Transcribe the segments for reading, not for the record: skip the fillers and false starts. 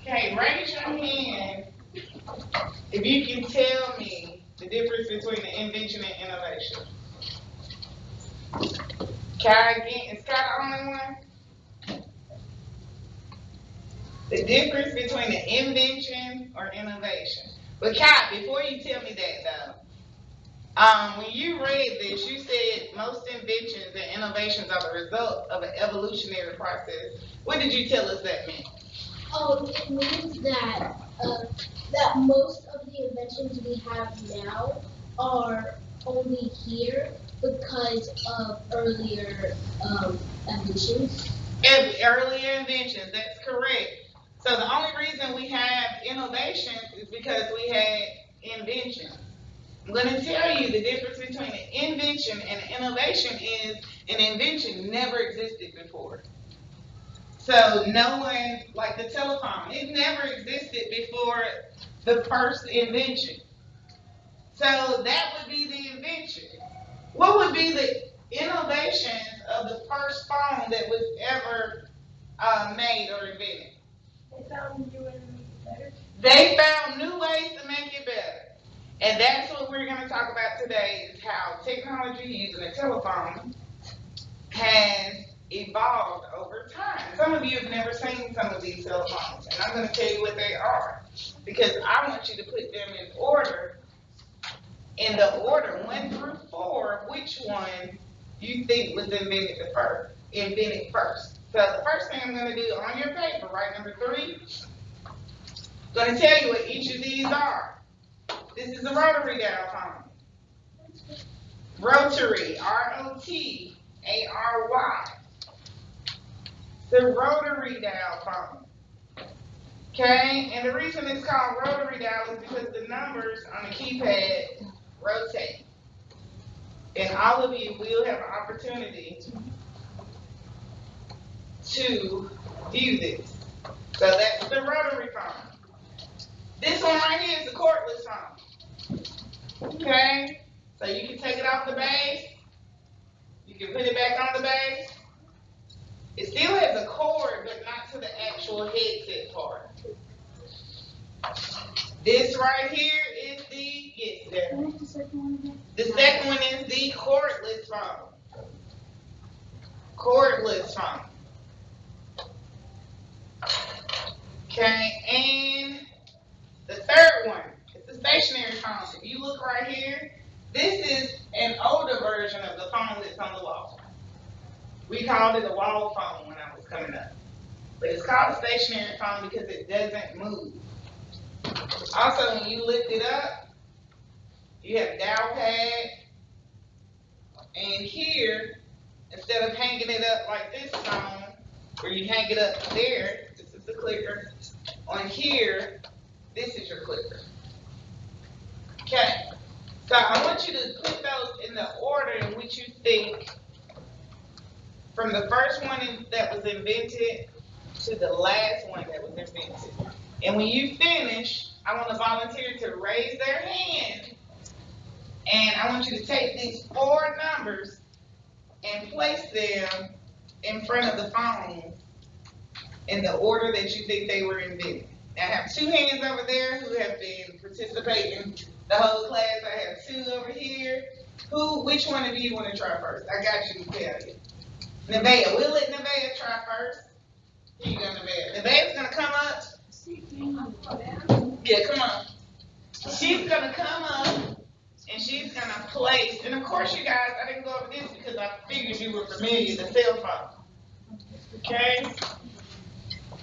Okay, raise your hand if you can tell me the difference between the invention and innovation. Kai again, is Kai the only one? The difference between the invention or innovation. But Kai, before you tell me that though, when you read this, you said most inventions and innovations are the result of an evolutionary process. What did you tell us that meant? It means that most of the inventions we have now are only here because of earlier inventions. Earlier inventions, that's correct. So the only reason we have innovations is because we had inventions. I'm going to tell you the difference between an invention and an innovation is an invention never existed before. So no one, like the telephone, it never existed before the first invention. So that would be the invention. What would be the innovations of the first phone that was ever made or invented? They found new ways to make it better. They found new ways to make it better. And that's what we're going to talk about today is how technology using a telephone has evolved over time. Some of you have never seen some of these telephones, and I'm going to tell you what they are because I want you to put them in the order 1 through 4, which one you think was invented first. So the first thing I'm going to do on your paper, right, number 3, I'm going to tell you what each of these are. This is a rotary dial phone. Rotary, R-O-T-A-R-Y. The rotary dial phone. Okay, and the reason it's called rotary dial is because the numbers on the keypad rotate. And all of you will have an opportunity to view this. So that's the rotary phone. This one right here is the cordless phone. Okay, so you can take it off the base. You can put it back on the base. It still has a cord, but not to the actual headset part. This right here is the second one is the cordless phone. Cordless phone. Okay, and the third one is the stationary phone. If you look right here, this is an older version of the phone that's on the wall. We called it a wall phone when I was coming up. But it's called a stationary phone because it doesn't move. Also, when you lift it up, you have a dial pad. And here, instead of hanging it up like this phone, where you hang it up there, this is the clicker. On here, this is your clicker. Okay. So I want you to put those in the order in which you think from the first one that was invented to the last one that was invented. And when you finish, I want a volunteer to raise their hand. And I want you to take these 4 numbers and place them in front of the phone in the order that you think they were invented. Now I have 2 hands over there who have been participating the whole class. I have 2 over here. Which one of you want to try first? I got you to tell you. Nevaeh, we'll let Nevaeh try first. Here you go, Nevaeh. Nevaeh's gonna come up. Yeah, come on. She's gonna come up and she's gonna place, and of course you guys, I didn't go over this because I figured you were familiar, the cell phone. Okay?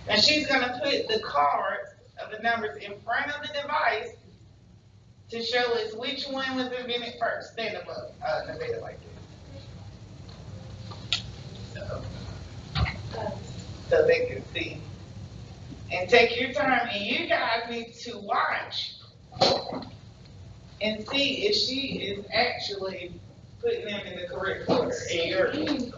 And she's gonna put the cards of the numbers in front of the device to show us which one was invented first. Stand them up, Nevaeh, like this. So they can see. And take your time, and you guys need to watch and see if she is actually putting them in the correct order in your view.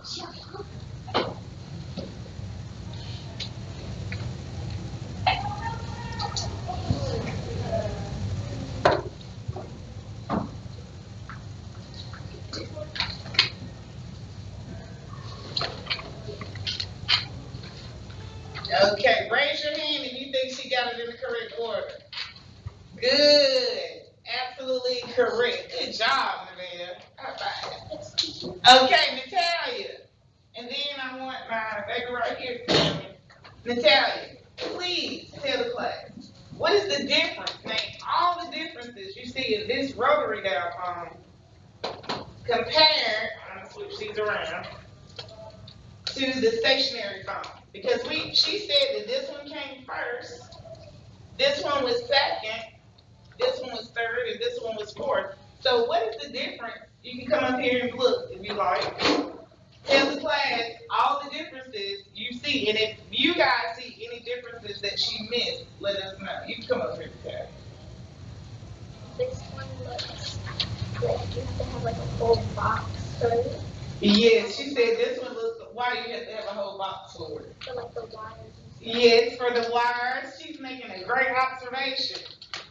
Okay, raise your hand if you think she got it in the correct order? Good. Absolutely correct. Good job, Nevaeh. High five. Okay, Natalia. And then I want my baby right here to tell me. Natalia, please tell the class. What is the difference? Name all the differences you see in this rotary dial phone compared, I'm going to switch these around, to the stationary phone. Because she said that this one came first, this one was second, this one was third, and this one was fourth. So what is the difference? You can come up here and look if you like. Tell the class all the differences you see, and if you guys see any differences that she missed, let us know. You can come up here and tell. This one looks like you have to have like a whole box for it. Yes, she said this one looks. Why do you have to have a whole box for it? For like the wires. Yes, for the wires. She's making a great observation.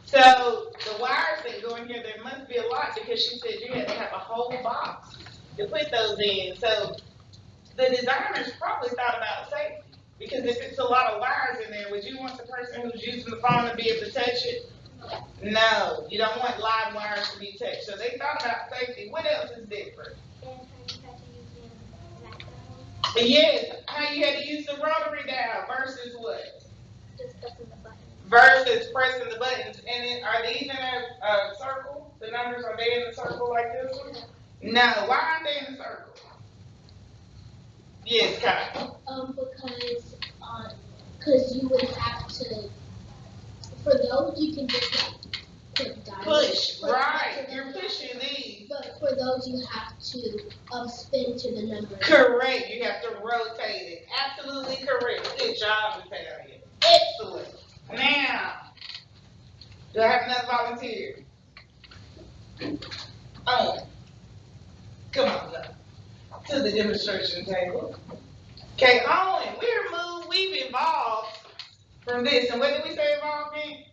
So the wires that go in here, there must be a lot because she said you had to have a whole box to put those in. So the designers probably thought about safety because if it's a lot of wires in there, would you want the person who's using the phone to be able to touch it? No, you don't want live wires to be touched. So they thought about safety. What else is different? Yes, how you had to use the rotary dial versus what? Just pressing the button. Versus pressing the buttons. And then are these in a circle? The numbers, are they in a circle like this one? No. Why aren't they in a circle? Yes, Kai. Because you would have to, for those you can just put dials. Push, right. You're pushing these. But for those you have to spin to the number. Correct. You have to rotate it. Absolutely correct. Good job, Natalia. Excellent. Now, do I have another volunteer? Oh, come on up to the demonstration table. Okay, Owen, we've evolved from this. And what did we say evolved in?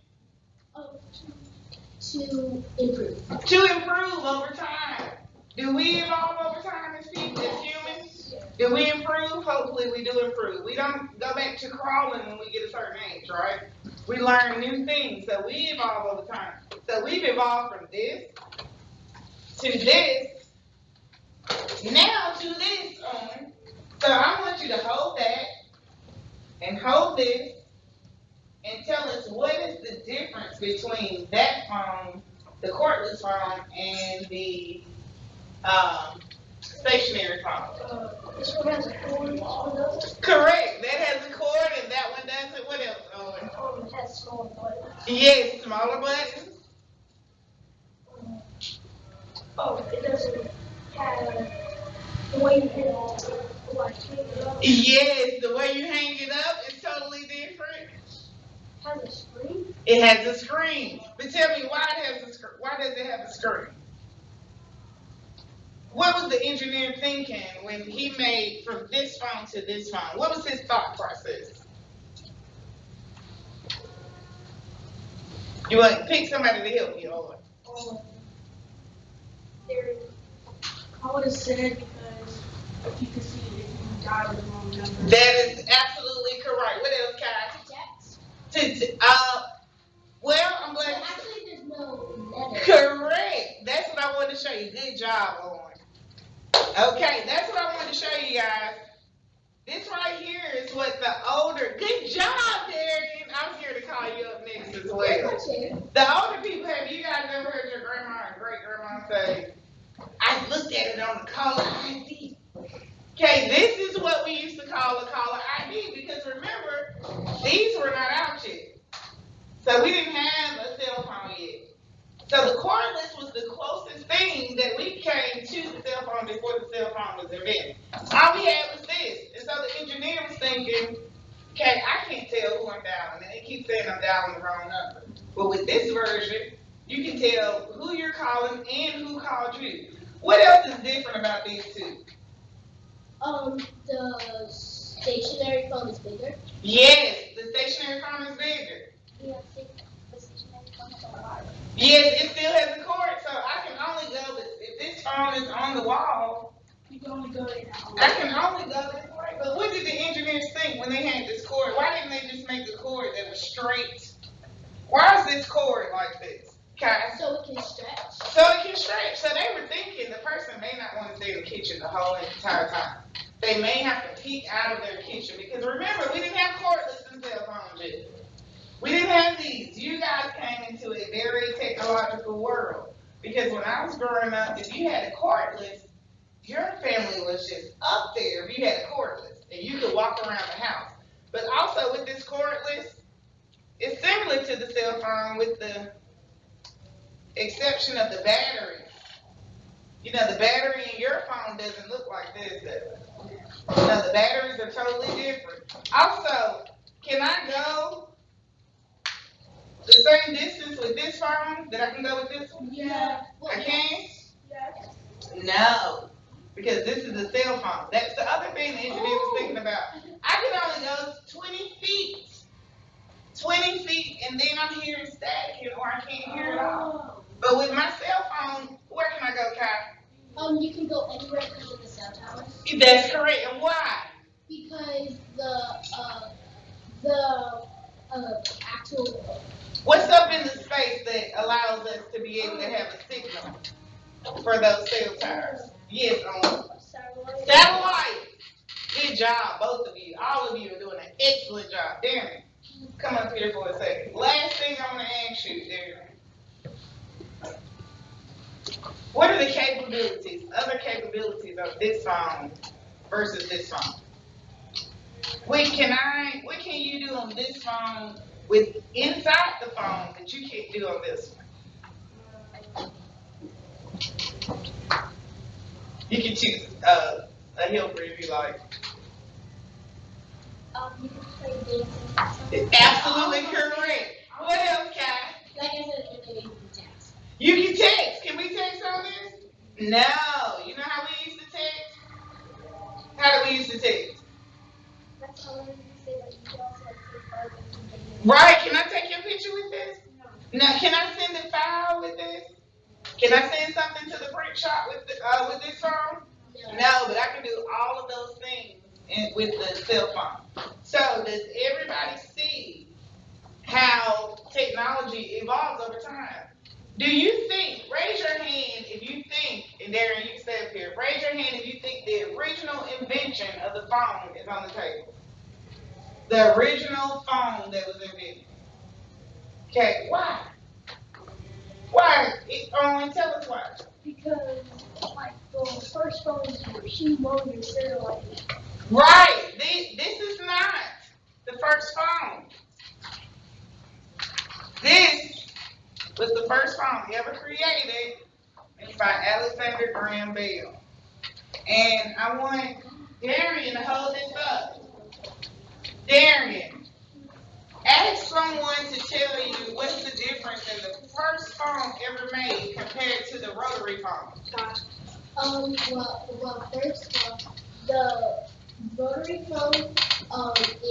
To improve. To improve over time. Do we evolve over time as people, as humans? Do we improve? Hopefully we do improve. We don't go back to crawling when we get a certain age, right? We learn new things, so we evolve over time. So we've evolved from this to this, now to this, Owen. So I want you to hold that and hold this and tell us what is the difference between that phone, the cordless phone, and the stationary phone. This one has a cord, this one doesn't. Correct. That has a cord and that one doesn't. What else, Owen? It has smaller buttons. Yes, smaller buttons. It doesn't have the way you hit it, like hang it up. Yes, the way you hang it up is totally different. Has a screen? It has a screen. But tell me why does it have a screen? What was the engineer thinking when he made from this phone to this phone? What was his thought process? You want to pick somebody to help you, Owen? I would have said because if you can see it, if you dial the wrong number. That is absolutely correct. What else, Kai? Well, I'm glad. So actually, there's no letter. Correct. That's what I wanted to show you. Good job, Owen. Okay, that's what I wanted to show you guys. This right here is what the older. Good job, Darian. I'm here to call you up next as well. The older people, have you guys ever heard your grandma and great grandma say, "I looked at it on the caller ID"? Okay, this is what we used to call a caller ID because remember, these were not out yet. So we didn't have a cell phone yet. So the cordless was the closest thing that we came to the cell phone before the cell phone was invented. All we had was this. And so the engineer was thinking, okay, I can't tell who I'm dialing. And they keep saying I'm dialing the wrong number. But with this version, you can tell who you're calling and who called you. What else is different about these two? The stationary phone is bigger. Yes, the stationary phone is bigger. Yeah, the stationary phone is a wire. Yes, it still has a cord, so I can only go, if this phone is on the wall, You can only go in I can only go this way. But what did the engineers think when they had this cord? Why didn't they just make a cord that was straight Why is this cord like this? Okay. So it can stretch. So it can stretch. So they were thinking the person may not want to stay in the kitchen the whole entire time. They may have to peek out of their kitchen because remember, we didn't have cordless and cell phones yet. We didn't have these. You guys came into a very technological world. Because when I was growing up, if you had a cordless, your family was just up there if you had a cordless. And you could walk around the house. But also with this cordless, it's similar to the cell phone with the exception of the battery. You know, the battery in your phone doesn't look like this, does it? No, the batteries are totally different. Also, can I go the same distance with this phone that I can go with this one? Yeah. I can? Yes. No, because this is a cell phone. That's the other thing the engineer was thinking about. I can only go 20 feet. 20 feet, and then I'm hearing static or I can't hear it all. But with my cell phone, where can I go, Kai? You can go anywhere because of the cell towers. That's correct. And why? Because the actual. What's up in the space that allows us to be able to have a signal for those cell towers? Yes, satellite. Good job, both of you. All of you are doing an excellent job. Darren, come up here for a second. Last thing I want to ask you, Darren. What are the capabilities, other capabilities of this phone versus this phone? What can you do on this phone with inside the phone that you can't do on this one? You can choose a helper if you like. You can play games. Absolutely correct. What else, Kai? Like I said, you can text. You can text. Can we text on this? No. You know how we used to text? How do we used to text? That's how we say that you can also take photos. Right. Can I take your picture with this? No. Can I send a file with this? Can I send something to the print shop with this phone? No, but I can do all of those things with the cell phone. So does everybody see how technology evolves over time? Do you think, raise your hand if you think, and Darren, you can stay up here, raise your hand if you think the original invention of the phone is on the table. The original phone that was invented. Okay, why? Why? Tell us why. Because, like, the first phones were keyboard and satellite. Right. This is not the first phone. This was the first phone ever created by Alexander Graham Bell. And I want Darian to hold this up. Darian, ask someone to tell you what's the difference in the first phone ever made compared to the rotary phone. Well, first of all, the rotary phone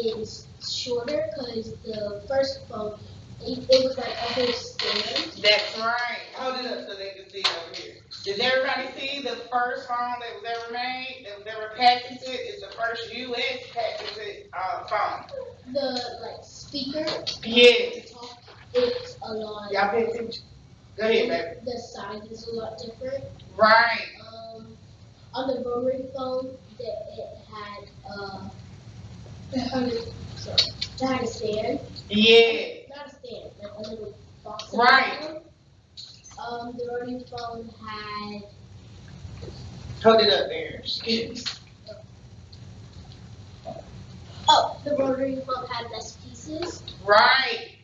is shorter because the first phone it was like a whole stand. That's right. Hold it up so they can see it over here. Does everybody see the first phone that was ever made, that was ever patented? It's the first U.S. patented phone. The speaker. Yes. It's a lot. Y'all pay attention. Go ahead, baby. The size is a lot different. Right. On the rotary phone, it had a stand. Yeah. Not a stand, like a little box. Right. The rotary phone had. Hold it up there. Oh, the rotary phone had less pieces. Right.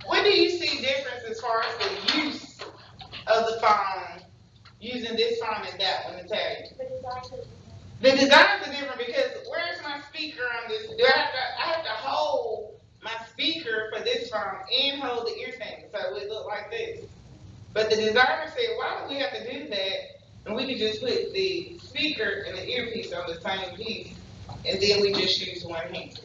What do you see difference as far as the use of the phone, using this phone and that one, Natalia? The designs are different because where's my speaker on this? Do I have to hold my speaker for this phone and hold the ear thing so it look like this. But the designer said, why don't we have to do that? And we could just put the speaker and the earpiece on the same piece, and then we just use one hand.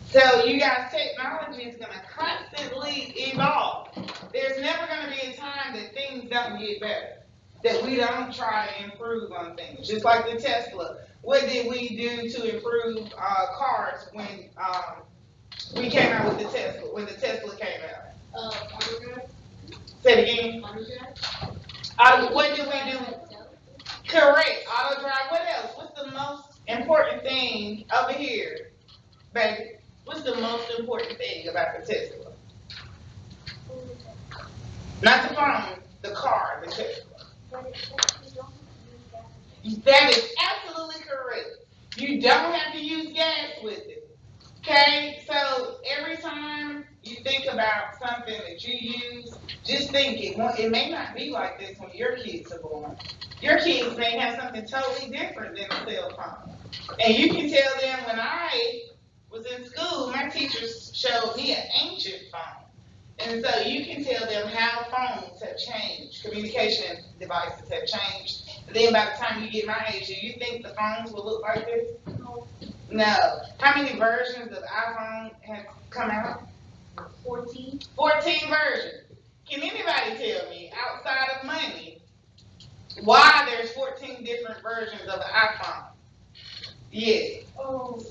So you guys, technology is going to constantly evolve. There's never going to be a time that things don't get better, that we don't try to improve on things. Just like the Tesla. What did we do to improve cars when we came out with the Tesla? When the What do we do? Correct. Auto drive. What else? What's the most important thing over here, baby? What's the most important thing about the Tesla? Not the phone, the car, the Tesla. That is absolutely correct. You don't have to use gas with it. Okay, so every time you think about something that you use, just think it may not be like this when your kids are born. Your kids may have something totally different than a cell phone. And you can tell them when I was in school, my teachers showed me an ancient phone. And so you can tell them how phones have changed, communication devices have changed. And then by the time you get my age, do you think the phones will look like this? No. How many versions of iPhone have come out? 14. 14 versions. Can anybody tell me, outside of money, why there's 14 different versions of an iPhone? Yes. Oh,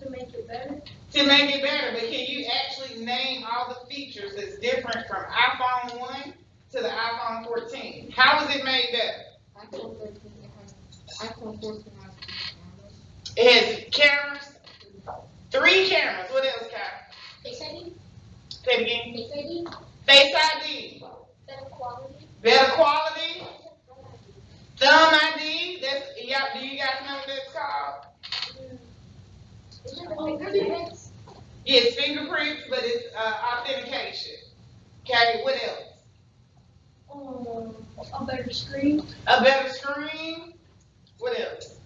to make it better. To make it better, but can you actually name all the features that's different from iPhone 1 to the iPhone 14? How was it made better? iPhone 13 iPhone 14 has cameras. It has cameras. 3 cameras. What else, Kyle? Face ID. Say it again. Face ID. Face ID. Better quality. Better quality. Thumb ID. Do you guys know what that's called? Is it the fingerprints? Yes, fingerprints, but it's authentication. Okay, what else? A better screen. A better screen. What else?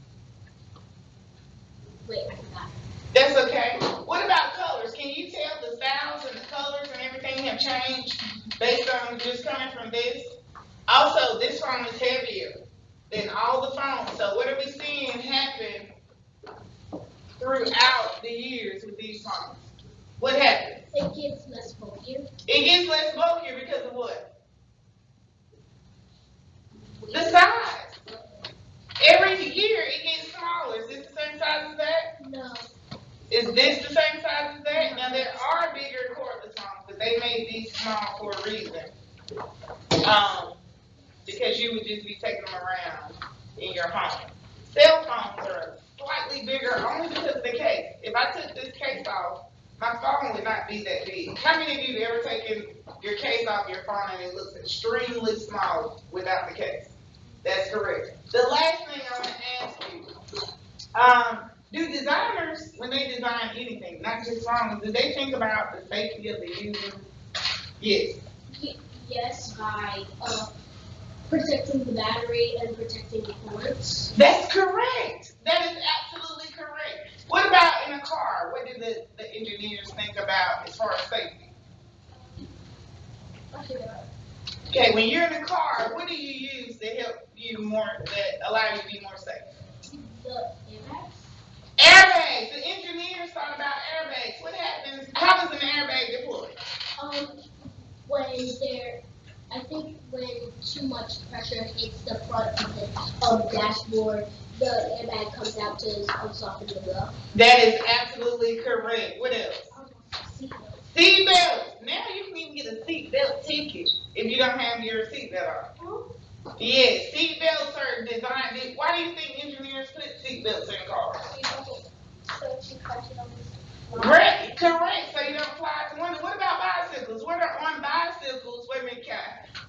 Wait, I forgot. That's okay. What about colors? Can you tell the styles and the colors and everything have changed based on just coming from this? Also, this phone is heavier than all the phones. So what are we seeing happen throughout the years with these phones? What happens? It gets less bulkier. It gets less bulkier because of what? The size. Every year it gets smaller. Is this the same size as that? No. Is this the same size as that? Now there are bigger cordless phones, but they made these small for a reason. Because you would just be taking them around in your home. Cell phones are slightly bigger only because of the case. If I took this case off, my phone would not be that big. How many of you have ever taken your case off your phone and it looks extremely small without the case? That's correct. The last thing I want to ask you, do designers, when they design anything, not just phones, do they think about the safety of the user? Yes. Yes, by protecting the battery and protecting the ports. That's correct. That is absolutely correct. What about in a car? What do the engineers think about as far as safety? Okay, when you're in a car, what do you use to help you that allow you to be more safe? The airbags. Airbags. The engineers thought about airbags. What happens? How does an airbag deploy? When too much pressure hits the front of the dashboard, the airbag comes out to soften the blow. That is absolutely correct. What else? Seatbelts. Now you can even get a seatbelt ticket if you don't have your seatbelt on. Yes, seatbelts are designed. Why do you think engineers put seatbelts in cars? Right, correct. So you don't fly to window. What about bicycles? What are on bicycles? Wait a minute,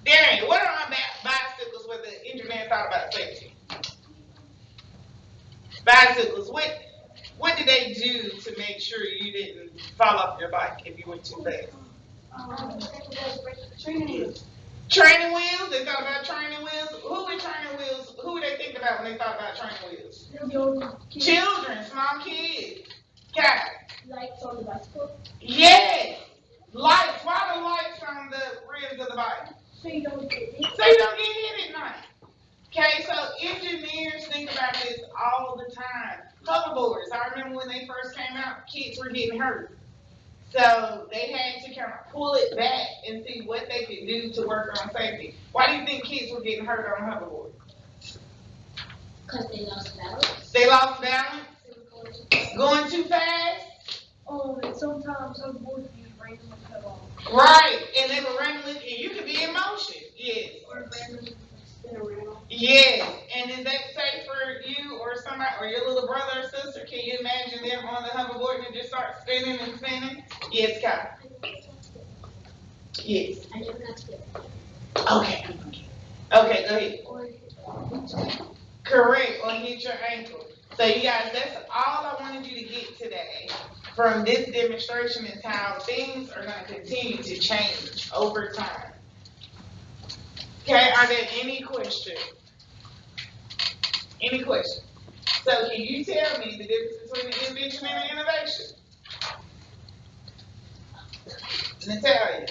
Darren, what are on bicycles where the engineer thought about safety? Bicycles. What did they do to make sure you didn't fall off your bike if you went too fast? Training wheels. Training wheels. They thought about training wheels. Who were training wheels? Who would they think about when they thought about training wheels? Children, small kids. Guys. Lights on the bicycle. Yes. Lights. Why are the lights on the rims of the bike? So you don't get hit. So you don't get hit at night. Okay, so engineers think about this all the time. Hoverboards. I remember when they first came out, kids were getting hurt. So they had to kind of pull it back and see what they could do to work on safety. Why do you think kids were getting hurt on hoverboards? Because they lost balance. They lost balance? Going too fast? And sometimes hoverboards be randomly cut off. Right, and they were randomly, and you could be in motion. Yes. Or randomly Yes, and is that safe for you or somebody or your little brother or sister? Can you imagine them on the hoverboard and just start spinning and spinning? Yes, Kyle. Yes. I never got scared. Okay. Okay, go ahead. Or Correct, or hit your ankle. So you guys, that's all I wanted you to get today from this demonstration is how things are going to continue to change over time. Okay, are there any questions? Any questions? So can you tell me the difference between an invention and an innovation? Natalia.